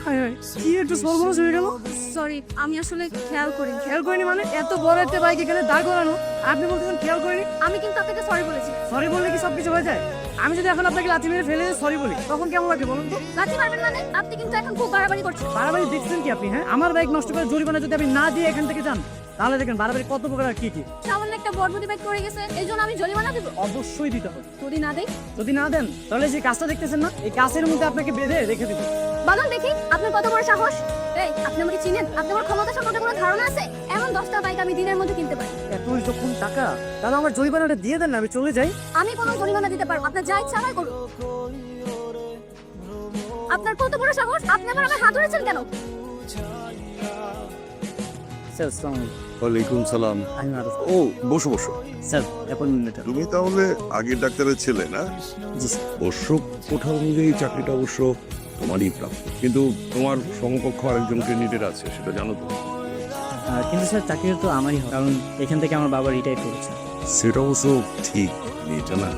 হায় হায়, কি একটু সর্বনাশ হয়ে গেল। সরি, আমি আসলে খেয়াল করিনি। খেয়াল করিনি মানে? এত বড় একটা বাইক এখানে দাঁড় করানো, আপনি বলতেছেন খেয়াল করিনি? আমি কিন্তু আপনাকে সরি বলেছি। সরি বললে কি সবকিছু হয়ে যায়? আমি যদি এখন আপনাকে লাথি মেরে ফেলে সরি বলি তখন কেমন লাগে বলুন তো? লাথি মারবেন মানে? আপনি কিন্তু এখন খুব বাড়াবাড়ি করছেন। বাড়াবাড়ি দেখছেন কি আপনি? হ্যাঁ, আমার বাইক নষ্ট করে জরিমানা যদি আপনি না দিয়ে এখান থেকে যান তাহলে দেখেন বাড়াবাড়ি কত প্রকার আর কি কি। সামান্য একটা বরবটি ব্যাগ পড়ে গেছে, এই জন্য আমি জরিমানা দেবো? অবশ্যই দিতে হবে। যদি না দেই? যদি না দেন তাহলে যে কাজটা দেখতেছেন না, এই কাজের মধ্যে আপনাকে বেঁধে রেখে দিব। বলুন দেখি, আপনার কত বড় সাহস? এই, আপনি আমাকে চিনেন? আপনার আমার ক্ষমতা সম্পর্কে কোনো ধারণা আছে? এমন 10টা বাইক আমি দিনের মধ্যে কিনতে পারি। এত যখন টাকা, তাহলে আমার জরিমানাটা দিয়ে দেন না, আমি চলে যাই। আমি কোনো জরিমানা দিতে পারবো, আপনার যা ইচ্ছা হয় করুন। আপনার কত বড় সাহস? আপনি আমার হাত ধরেছেন কেন? স্যার আসসালামু আলাইকুম। ওয়ালাইকুম সালাম। আমি আরো ও, বসো বসো। Sir appointment. তুমি তাহলে আগের ডাক্তারের ছেলে না? জি স্যার। অবশ্য কোথাও মিলে এই চাকরিটা অবশ্য তোমারই প্রাপ্য, কিন্তু তোমার সমকক্ষ আরেকজন ক্যান্ডিডেট আছে, সেটা জানো তো? কিন্তু স্যার চাকরিটা তো আমারই হবে, কারণ এখান থেকে আমার বাবা রিটায়ার করেছে। সেটা অবশ্য ঠিক, মেয়েটা না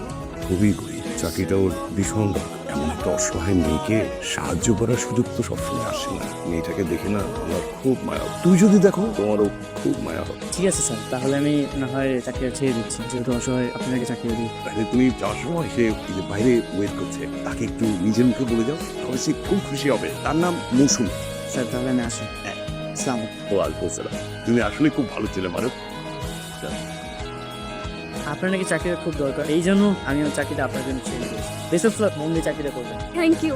খুবই গরিব, চাকরিটা ওর ভীষণ দরকার। এমন একটা অসহায় মেয়েকে সাহায্য করার সুযোগ তো সবসময় আসে না। মেয়েটাকে দেখে না আমার খুব মায়া হয়। তুই যদি দেখো তোমারও খুব মায়া হবে। ঠিক আছে স্যার, তাহলে আমি না হয় চাকরিটা ছেড়ে দিচ্ছি, যেহেতু অসহায় আপনাকে চাকরি দিই। তাহলে তুমি যাওয়ার সময় সে এই যে বাইরে ওয়েট করছে, তাকে একটু নিজের মুখে বলে যাও, তাহলে সে খুব খুশি হবে। তার নাম মৌসুম। স্যার তাহলে আমি আসি। আসসালামু আলাইকুম। ওয়ালাইকুম আসসালাম। তুমি আসলে খুব ভালো ছেলে মারুফ। আপনার নাকি চাকরিটা খুব দরকার, এই জন্য আমি আমার চাকরিটা আপনার জন্য ছেড়ে দিয়েছি। বেস্ট অফ লাক, মন দিয়ে চাকরিটা করবেন। Thank you.